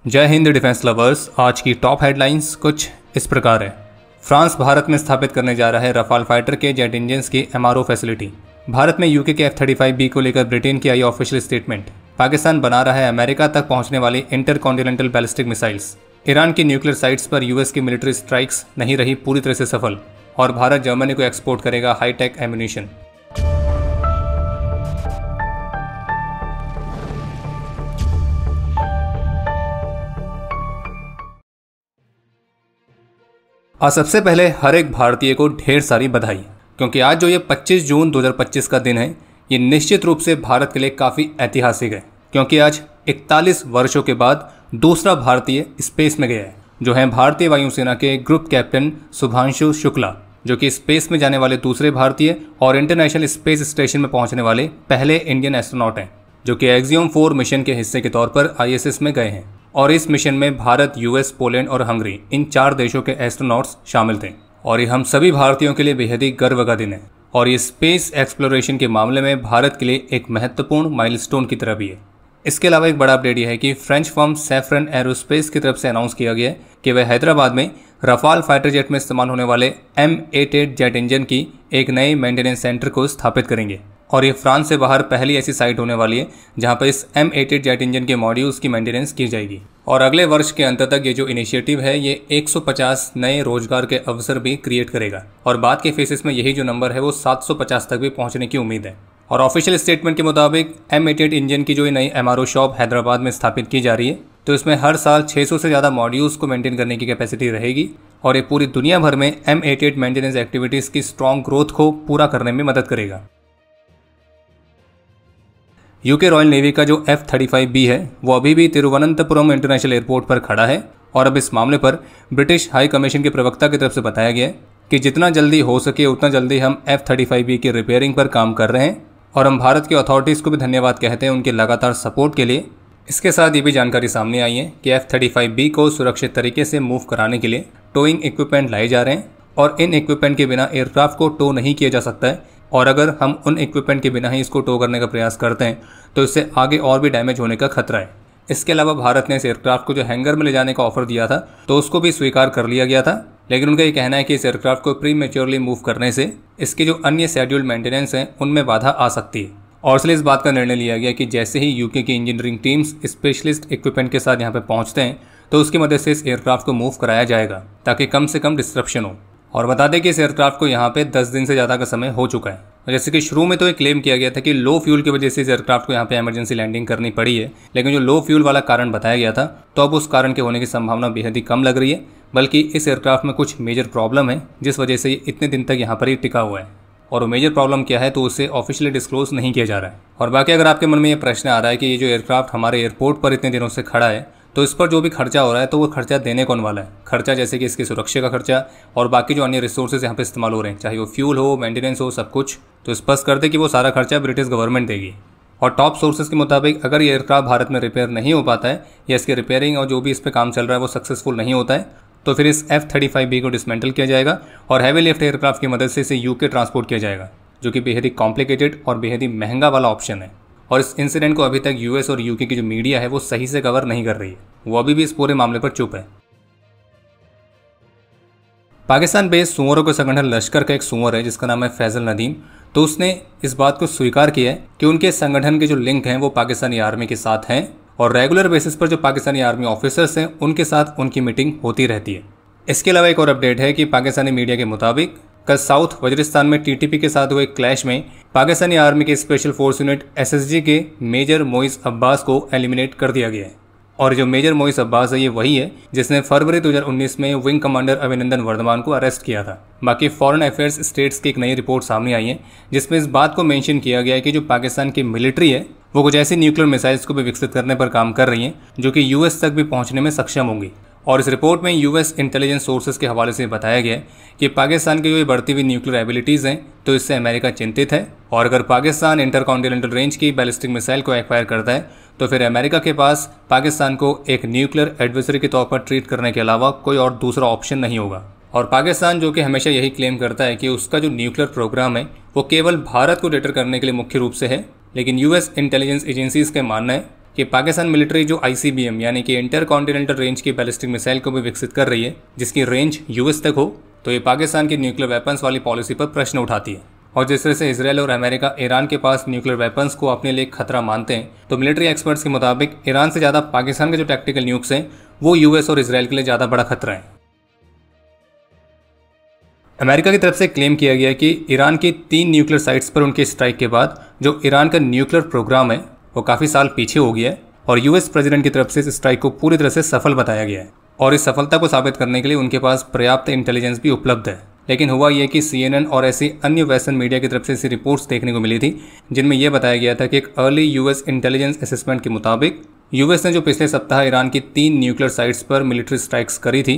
जय Hind defence lovers. आज की टॉप हेडलाइंस कुछ इस प्रकार है। फ्रांस भारत में स्थापित करने जा रहा है रफाल फाइटर के जेट इंजन्स की एमआरओ फैसिलिटी। भारत में यूके के F-35B को लेकर ब्रिटेन की आई ऑफिशियल स्टेटमेंट। पाकिस्तान बना रहा है अमेरिका तक पहुंचने वाली इंटरकॉन्टिनेंटल बैलिस्टिक मिसाइल्स। ईरान की न्यूक्लियर साइट्स पर यूएस की मिलिट्री स्ट्राइक्स नहीं रही पूरी तरह से सफल। और भारत जर्मनी को एक्सपोर्ट करेगा हाईटेक एम्यूनिशन। और सबसे पहले हर एक भारतीय को ढेर सारी बधाई, क्योंकि आज जो ये 25 जून 2025 का दिन है, ये निश्चित रूप से भारत के लिए काफ़ी ऐतिहासिक है, क्योंकि आज 41 वर्षों के बाद दूसरा भारतीय स्पेस में गया है, जो है भारतीय वायुसेना के ग्रुप कैप्टन शुभांशु शुक्ला, जो कि स्पेस में जाने वाले दूसरे भारतीय और इंटरनेशनल स्पेस स्टेशन में पहुंचने वाले पहले इंडियन एस्ट्रोनॉट हैं, जो कि एक्सियम 4 मिशन के हिस्से के तौर पर ISS में गए हैं। और इस मिशन में भारत, यूएस, पोलैंड और हंगरी इन 4 देशों के एस्ट्रोनॉट्स शामिल थे। और ये हम सभी भारतीयों के लिए बेहद ही गर्व का दिन है। और ये स्पेस एक्सप्लोरेशन के मामले में भारत के लिए एक महत्वपूर्ण माइलस्टोन की तरह भी है। इसके अलावा एक बड़ा अपडेट यह है कि फ्रेंच फर्म सैफरन एरोस्पेस की तरफ से अनाउंस किया गया है कि वह हैदराबाद में रफाल फाइटर जेट में इस्तेमाल होने वाले M88 जेट इंजन की एक नए मेंटेनेंस सेंटर को स्थापित करेंगे। और ये फ्रांस से बाहर पहली ऐसी साइट होने वाली है जहां पर इस M88 जेट इंजन के मॉड्यूल्स की मेंटेनेंस की जाएगी। और अगले वर्ष के अंत तक ये जो इनिशिएटिव है, ये 150 नए रोजगार के अवसर भी क्रिएट करेगा। और बाद के फेसेस में यही जो नंबर है वो 750 तक भी पहुंचने की उम्मीद है। और ऑफिशियल स्टेटमेंट के मुताबिक M88 इंजन की जो ये नई MRO शॉप हैदराबाद में स्थापित की जा रही है, तो इसमें हर साल 600 से ज़्यादा मॉड्यूल्स को मेंटेन करने की कैपेसिटी रहेगी। और ये पूरी दुनिया भर में M88 मेंटेनेंस एक्टिविटीज़ की स्ट्रॉन्ग ग्रोथ को पूरा करने में मदद करेगा। यूके रॉयल नेवी का जो F-35B है, वो अभी भी तिरुवनंतपुरम इंटरनेशनल एयरपोर्ट पर खड़ा है। और अब इस मामले पर ब्रिटिश हाई कमीशन के प्रवक्ता की तरफ से बताया गया है कि जितना जल्दी हो सके उतना जल्दी हम F-35B की रिपेयरिंग पर काम कर रहे हैं। और हम भारत की अथॉरिटीज़ को भी धन्यवाद कहते हैं उनके लगातार सपोर्ट के लिए। इसके साथ ये भी जानकारी सामने आई है कि F-35B को सुरक्षित तरीके से मूव कराने के लिए टोइंग इक्विपमेंट लाए जा रहे हैं। और इन इक्विपमेंट के बिना एयरक्राफ्ट को टो नहीं किया जा सकता है। और अगर हम उन इक्विपमेंट के बिना ही इसको टो करने का प्रयास करते हैं तो इससे आगे और भी डैमेज होने का खतरा है। इसके अलावा भारत ने इस एयरक्राफ्ट को जो हैंगर में ले जाने का ऑफर दिया था, तो उसको भी स्वीकार कर लिया गया था। लेकिन उनका ये कहना है कि इस एयरक्राफ्ट को प्रीमेच्योरली मूव करने से इसके जो अन्य शेड्यूल्ड मेंटेनेंस हैं उनमें बाधा आ सकती है। और इसलिए इस बात का निर्णय लिया गया कि जैसे ही यूके की इंजीनियरिंग टीम्स स्पेशलिस्ट इक्विपमेंट के साथ यहाँ पे पहुँचते हैं, तो उसकी मदद से इस एयरक्राफ्ट को मूव कराया जाएगा ताकि कम से कम डिस्ट्रप्शन हो। और बता दें कि इस एयरक्राफ्ट को यहाँ पे 10 दिन से ज़्यादा का समय हो चुका है। जैसे कि शुरू में तो ये क्लेम किया गया था कि लो फ्यूल की वजह से इस एयरक्राफ्ट को यहाँ पे इमरजेंसी लैंडिंग करनी पड़ी है, लेकिन जो लो फ्यूल वाला कारण बताया गया था, तो अब उस कारण के होने की संभावना बेहद ही कम लग रही है। बल्कि इस एयरक्राफ्ट में कुछ मेजर प्रॉब्लम है, जिस वजह से ये इतने दिन तक यहाँ पर ही टिका हुआ है। और वो मेजर प्रॉब्लम क्या है, तो उसे ऑफिशियली डिस्क्लोज नहीं किया जा रहा है। और बाकी अगर आपके मन में ये प्रश्न आ रहा है कि ये जो एयरक्राफ्ट हमारे एयरपोर्ट पर इतने दिनों से खड़ा है, तो इस पर जो भी खर्चा हो रहा है, तो वो खर्चा देने कौन वाला है? खर्चा जैसे कि इसकी सुरक्षा का खर्चा और बाकी जो अन्य रिसोर्सेज यहाँ पे इस्तेमाल हो रहे हैं, चाहे वो फ्यूल हो, मेंटेनेंस हो, सब कुछ, तो स्पष्ट कर दे कि वो सारा खर्चा ब्रिटिश गवर्नमेंट देगी। और टॉप सोर्सेज के मुताबिक अगर ये एयरक्राफ्ट भारत में रिपेयर नहीं हो पाता है या इसकी रिपेयरिंग और जो भी इस पर काम चल रहा है वो सक्सेसफुल नहीं होता है, तो फिर इस F-35B को डिसमेंटल किया जाएगा और हैवी लिफ्ट एयरक्राफ्ट की मदद से इसे यूके ट्रांसपोर्ट किया जाएगा, जो कि बेहद ही कॉम्प्लिकेटेड और बेहद ही महंगा वाला ऑप्शन है। और इस इंसिडेंट को अभी तक यूएस और यूके की जो मीडिया है वो सही से कवर नहीं कर रही है, वो अभी भी इस पूरे मामले पर चुप है। पाकिस्तान बेस्ड सुअरों के संगठन लश्कर का एक सुअर है जिसका नाम है फैजल नदीम, तो उसने इस बात को स्वीकार किया है कि उनके संगठन के जो लिंक हैं वो पाकिस्तानी आर्मी के साथ हैं और रेगुलर बेसिस पर जो पाकिस्तानी आर्मी ऑफिसर्स हैं उनके साथ उनकी मीटिंग होती रहती है। इसके अलावा एक और अपडेट है कि पाकिस्तानी मीडिया के मुताबिक कल साउथ वजीरिस्तान में TTP के साथ हुए क्लैश में पाकिस्तानी आर्मी के स्पेशल फोर्स यूनिट SSG के मेजर मोइस अब्बास को एलिमिनेट कर दिया गया है। और जो मेजर मोइस अब्बास है ये वही है जिसने फरवरी 2019 में विंग कमांडर अभिनंदन वर्धमान को अरेस्ट किया था। बाकी फॉरेन अफेयर्स स्टेट्स की एक नई रिपोर्ट सामने आई है जिसमें इस बात को मेंशन किया गया है कि जो पाकिस्तान की मिलिट्री है वो कुछ ऐसी न्यूक्लियर मिसाइल्स को भी विकसित करने पर काम कर रही है जो कि US तक भी पहुंचने में सक्षम होंगी। और इस रिपोर्ट में US इंटेलिजेंस सोर्सेज के हवाले से बताया गया कि पाकिस्तान की जो बढ़ती हुई न्यूक्लियर एबिलिटीज़ हैं तो इससे अमेरिका चिंतित है। और अगर पाकिस्तान इंटरकॉन्टिनेंटल रेंज की बैलिस्टिक मिसाइल को एक्वायर करता है तो फिर अमेरिका के पास पाकिस्तान को एक न्यूक्लियर एडवर्सरी के तौर पर ट्रीट करने के अलावा कोई और दूसरा ऑप्शन नहीं होगा। और पाकिस्तान जो कि हमेशा यही क्लेम करता है कि उसका जो न्यूक्लियर प्रोग्राम है वो केवल भारत को डेटर करने के लिए मुख्य रूप से है, लेकिन US इंटेलिजेंस एजेंसीज का मानना है कि पाकिस्तान मिलिट्री जो ICBM यानी कि इंटर कॉन्टिनेंटल रेंज की बैलिस्टिक मिसाइल को भी विकसित कर रही है, जिसकी रेंज US तक हो, तो ये पाकिस्तान की न्यूक्लियर वेपन्स वाली पॉलिसी पर प्रश्न उठाती है। और जिस तरह से इसराइल और अमेरिका ईरान के पास न्यूक्लियर वेपन्स को अपने लिए खतरा मानते हैं, तो मिलिट्री एक्सपर्ट्स के मुताबिक ईरान से ज़्यादा पाकिस्तान के जो टैक्टिकल न्यूक्स हैं वो US और इसराइल के लिए ज़्यादा बड़ा खतरा है। अमेरिका की तरफ से क्लेम किया गया कि ईरान की 3 न्यूक्लियर साइट्स पर उनके स्ट्राइक के बाद जो ईरान का न्यूक्लियर प्रोग्राम है वो काफ़ी साल पीछे हो गया है और US प्रेसिडेंट की तरफ से इस स्ट्राइक को पूरी तरह से सफल बताया गया है और इस सफलता को साबित करने के लिए उनके पास पर्याप्त इंटेलिजेंस भी उपलब्ध है। लेकिन हुआ यह कि CNN और ऐसी अन्य वेस्टर्न मीडिया की तरफ से ऐसी रिपोर्ट्स देखने को मिली थी जिनमें यह बताया गया था कि एक अर्ली US इंटेलिजेंस असेसमेंट के मुताबिक US ने जो पिछले सप्ताह ईरान की 3 न्यूक्लियर साइट्स पर मिलिट्री स्ट्राइक्स करी थी,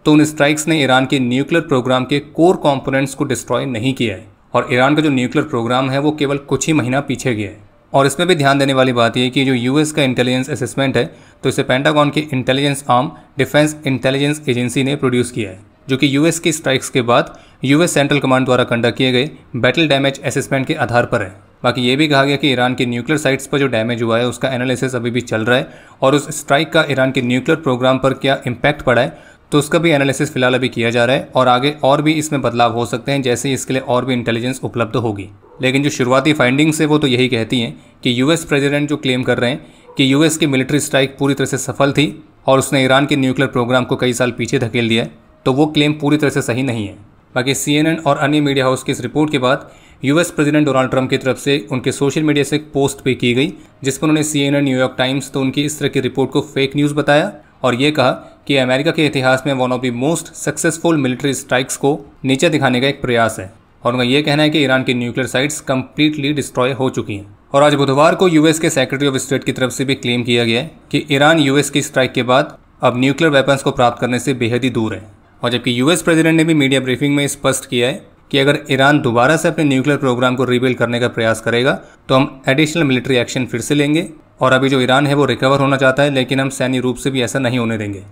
तो उन स्ट्राइक्स ने ईरान के न्यूक्लियर प्रोग्राम के कोर कंपोनेंट्स को डिस्ट्रॉय नहीं किया है और ईरान का जो न्यूक्लियर प्रोग्राम है वो केवल कुछ ही महीना पीछे गया है। और इसमें भी ध्यान देने वाली बात यह है कि जो US का इंटेलिजेंस असेसमेंट है, तो इसे पेंटागन की intelligence arm defence intelligence agency ने प्रोड्यूस किया है, जो कि US की स्ट्राइक्स के बाद US सेंट्रल कमांड द्वारा कंडक्ट किए गए बैटल डैमेज असेसमेंट के आधार पर है। बाकी ये भी कहा गया कि ईरान के न्यूक्लियर साइट्स पर जो डैमेज हुआ है उसका एनालिसिस अभी भी चल रहा है और उस स्ट्राइक का ईरान के न्यूक्लियर प्रोग्राम पर क्या इम्पैक्ट पड़ा है तो उसका भी एनालिसिस फिलहाल अभी किया जा रहा है और आगे और भी इसमें बदलाव हो सकते हैं जैसे इसके लिए और भी इंटेलिजेंस उपलब्ध होगी। लेकिन जो शुरुआती फाइंडिंग्स है वो तो यही कहती हैं कि US प्रेसिडेंट जो क्लेम कर रहे हैं कि US की मिलिट्री स्ट्राइक पूरी तरह से सफल थी और उसने ईरान के न्यूक्लियर प्रोग्राम को कई साल पीछे धकेल दिया है, तो वो क्लेम पूरी तरह से सही नहीं है। बाकी CNN और अन्य मीडिया हाउस की इस रिपोर्ट के बाद US प्रेसिडेंट डोनाल्ड ट्रंप की तरफ से उनके सोशल मीडिया से एक पोस्ट भी की गई जिस पर उन्होंने CNN, न्यूयॉर्क टाइम्स तो उनकी इस तरह की रिपोर्ट को फेक न्यूज़ बताया और ये कहा कि अमेरिका के इतिहास में one of the most successful military strikes को नीचे दिखाने का एक प्रयास है और उनका यह कहना है कि ईरान की न्यूक्लियर साइट्स कंप्लीटली डिस्ट्रॉय हो चुकी हैं। और आज बुधवार को US के सेक्रेटरी ऑफ स्टेट की तरफ से भी क्लेम किया गया है कि ईरान US की स्ट्राइक के बाद अब न्यूक्लियर वेपन्स को प्राप्त करने से बेहद ही दूर है। और जबकि US प्रेसिडेंट ने भी मीडिया ब्रीफिंग में स्पष्ट किया है कि अगर ईरान दोबारा से अपने न्यूक्लियर प्रोग्राम को रिबिल्ड करने का प्रयास करेगा तो हम एडिशनल मिलिट्री एक्शन फिर से लेंगे और अभी जो ईरान है वो रिकवर होना चाहता है, लेकिन हम सैन्य रूप से भी ऐसा नहीं होने देंगे।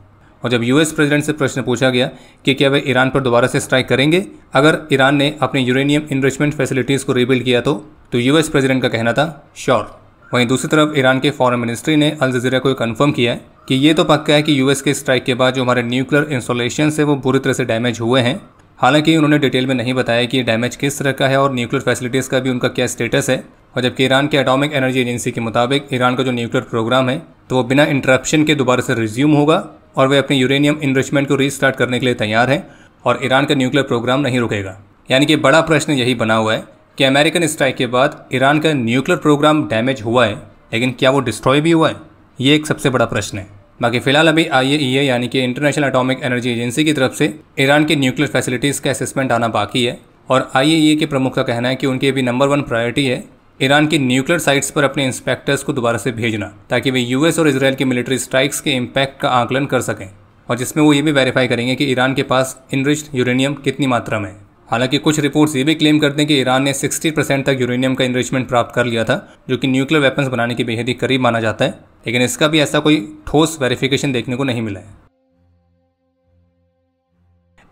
और जब US प्रेसिडेंट से प्रश्न पूछा गया कि क्या वे ईरान पर दोबारा से स्ट्राइक करेंगे अगर ईरान ने अपने यूरेनियम इनरिचमेंट फैसिलिटीज़ को रिबिल्ड किया तो US प्रेसिडेंट का कहना था श्योर। वहीं दूसरी तरफ ईरान के फॉरेन मिनिस्ट्री ने अल जज़ीरा को कन्फर्म किया है कि ये तो पक्का है कि US के स्ट्राइक के बाद जो हमारे न्यूक्लियर इंस्टॉलेशन है वो बुरी तरह से डैमेज हुए हैं। हालांकि उन्होंने डिटेल में नहीं बताया कि ये डैमेज किस तरह का है और न्यूक्लियर फैसिलिटीज़ का भी उनका क्या स्टेटस है। और जबकि ईरान के एटॉमिक एनर्जी एजेंसी के मुताबिक ईरान का जो न्यूक्लियर प्रोग्राम है तो वो बिना इंटरप्शन के दोबारा से रिज्यूम होगा और वे अपने यूरेनियम इनरिचमेंट को रीस्टार्ट करने के लिए तैयार हैं और ईरान का न्यूक्लियर प्रोग्राम नहीं रुकेगा। यानी कि बड़ा प्रश्न यही बना हुआ है कि अमेरिकन स्ट्राइक के बाद ईरान का न्यूक्लियर प्रोग्राम डैमेज हुआ है, लेकिन क्या वो डिस्ट्रॉय भी हुआ है, ये एक सबसे बड़ा प्रश्न है। बाकी फिलहाल अभी IAEA यानी कि इंटरनेशनल एटॉमिक एनर्जी एजेंसी की तरफ से ईरान की न्यूक्लियर फैसिलिटीज़ का असेसमेंट आना बाकी है और IAEA के प्रमुख का कहना है कि उनकी अभी नंबर 1 प्रायोरिटी है ईरान की न्यूक्लियर साइट्स पर अपने इंस्पेक्टर्स को दोबारा से भेजना ताकि वे US और इसराइल की मिलिट्री स्ट्राइक्स के इम्पैक्ट का आकलन कर सकें और जिसमें वो ये भी वेरीफाई करेंगे कि ईरान के पास इनरिच्ड यूरेनियम कितनी मात्रा में है। हालांकि कुछ रिपोर्ट्स ये भी क्लेम करते हैं कि ईरान ने 60% तक यूरेनियम का इनरिचमेंट प्राप्त कर लिया था, जो कि न्यूक्लियर वेपन्स बनाने के बेहद ही करीब माना जाता है, लेकिन इसका भी ऐसा कोई ठोस वेरिफिकेशन देखने को नहीं मिला है।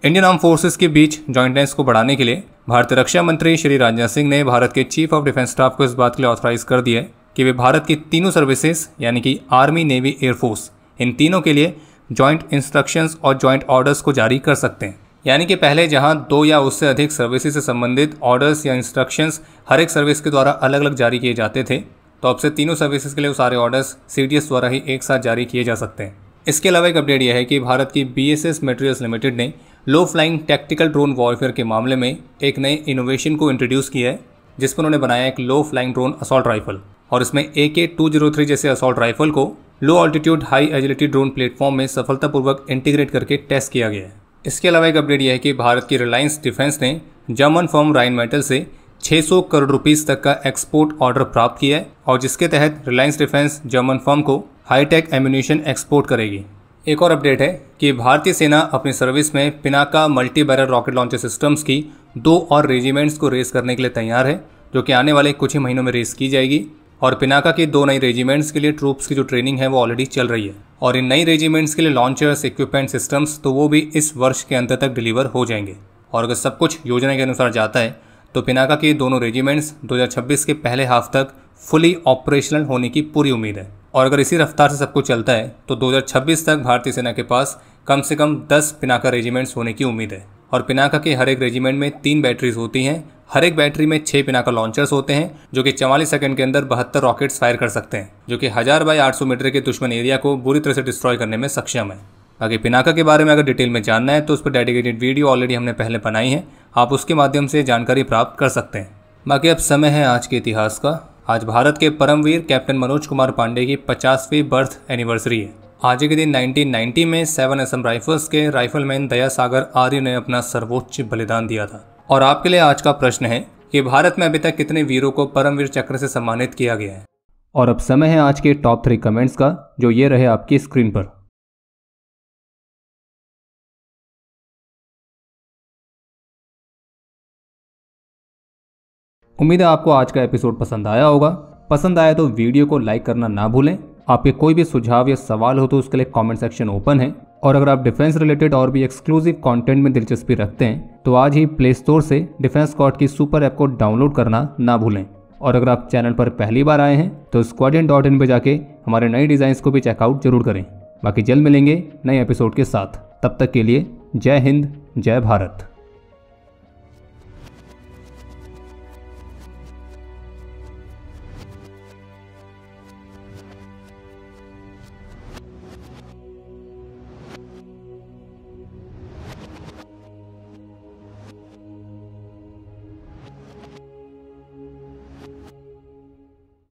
इंडियन आर्म फोर्सेस के बीच जॉइंटनेस को बढ़ाने के लिए भारतीय रक्षा मंत्री श्री राजनाथ सिंह ने भारत के चीफ ऑफ डिफेंस स्टाफ को इस बात के लिए ऑथराइज कर दिया है कि वे भारत की तीनों सर्विसेज यानी कि आर्मी, नेवी, एयरफोर्स, इन तीनों के लिए जॉइंट इंस्ट्रक्शंस और जॉइंट ऑर्डर्स को जारी कर सकते हैं। यानी कि पहले जहां 2 या उससे अधिक सर्विसेज से संबंधित ऑर्डर्स या इंस्ट्रक्शंस हर एक सर्विस के द्वारा अलग अलग जारी किए जाते थे, तो अब से तीनों सर्विसेज के लिए वो सारे ऑर्डर्स CDS द्वारा ही एक साथ जारी किए जा सकते हैं। इसके अलावा एक अपडेट यह है कि भारत की BSS मटेरियल्स लिमिटेड ने लो फ्लाइंग टैक्टिकल ड्रोन वॉरफेयर के मामले में एक नए इनोवेशन को इंट्रोड्यूस किया है, जिस पर उन्होंने बनाया एक low flying drone assault rifle और इसमें AK-203 जैसे असॉल्ट राइफल को low altitude high agility drone platform में सफलतापूर्वक इंटीग्रेट करके टेस्ट किया गया है। इसके अलावा एक अपडेट यह है कि भारत की रिलायंस डिफेंस ने जर्मन फर्म राइन मेटल से 600 करोड़ रुपीस तक का एक्सपोर्ट ऑर्डर प्राप्त किया है और जिसके तहत रिलायंस डिफेंस जर्मन फर्म को हाईटेक एम्यूनिशन एक्सपोर्ट करेगी। एक और अपडेट है कि भारतीय सेना अपनी सर्विस में Pinaka multi barrel rocket launcher systems की 2 और रेजिमेंट्स को रेस करने के लिए तैयार है, जो कि आने वाले कुछ ही महीनों में रेस की जाएगी। और पिनाका की 2 नई रेजिमेंट्स के लिए ट्रूप्स की जो ट्रेनिंग है वो ऑलरेडी चल रही है और इन नई रेजिमेंट्स के लिए लॉन्चर्स, इक्विपमेंट, सिस्टम्स तो वो भी इस वर्ष के अंत तक डिलीवर हो जाएंगे। और अगर सब कुछ योजना के अनुसार जाता है तो पिनाका के दोनों रेजिमेंट्स 2026 के पहले हाफ तक फुली ऑपरेशनल होने की पूरी उम्मीद है। और अगर इसी रफ्तार से सब कुछ चलता है तो 2026 तक भारतीय सेना के पास कम से कम 10 पिनाका रेजिमेंट्स होने की उम्मीद है। और पिनाका के हर एक रेजिमेंट में 3 बैटरीज होती हैं। हर एक बैटरी में 6 पिनाका लॉन्चर्स होते हैं जो कि 44 सेकंड के अंदर 72 रॉकेट्स फायर कर सकते हैं, जो कि 1000 बाय 800 मीटर के दुश्मन एरिया को बुरी तरह से डिस्ट्रॉय करने में सक्षम है। बाकी पिनाका के बारे में अगर डिटेल में जानना है तो उस पर डेडिकेटेड वीडियो ऑलरेडी हमने पहले बनाई है, आप उसके माध्यम से जानकारी प्राप्त कर सकते हैं। बाकी अब समय है आज के इतिहास का। आज भारत के परमवीर कैप्टन मनोज कुमार पांडे की 50वीं बर्थ एनिवर्सरी है। आज के दिन 1990 में 7 असम राइफल्स के राइफलमैन दया सागर आर्य ने अपना सर्वोच्च बलिदान दिया था। और आपके लिए आज का प्रश्न है कि भारत में अभी तक कितने वीरों को परमवीर चक्र से सम्मानित किया गया है। और अब समय है आज के टॉप 3 कमेंट्स का, जो ये रहे आपकी स्क्रीन पर। उम्मीद है आपको आज का एपिसोड पसंद आया होगा। पसंद आया तो वीडियो को लाइक करना ना भूलें। आपके कोई भी सुझाव या सवाल हो तो उसके लिए कमेंट सेक्शन ओपन है। और अगर आप डिफेंस रिलेटेड और भी एक्सक्लूसिव कंटेंट में दिलचस्पी रखते हैं तो आज ही प्ले स्टोर से डिफेंस स्क्वाड की सुपर ऐप को डाउनलोड करना ना भूलें। और अगर आप चैनल पर पहली बार आए हैं तो squadron.in पे जाके हमारे नए डिज़ाइंस को भी चेकआउट जरूर करें। बाकी जल्द मिलेंगे नए एपिसोड के साथ। तब तक के लिए जय हिंद, जय भारत।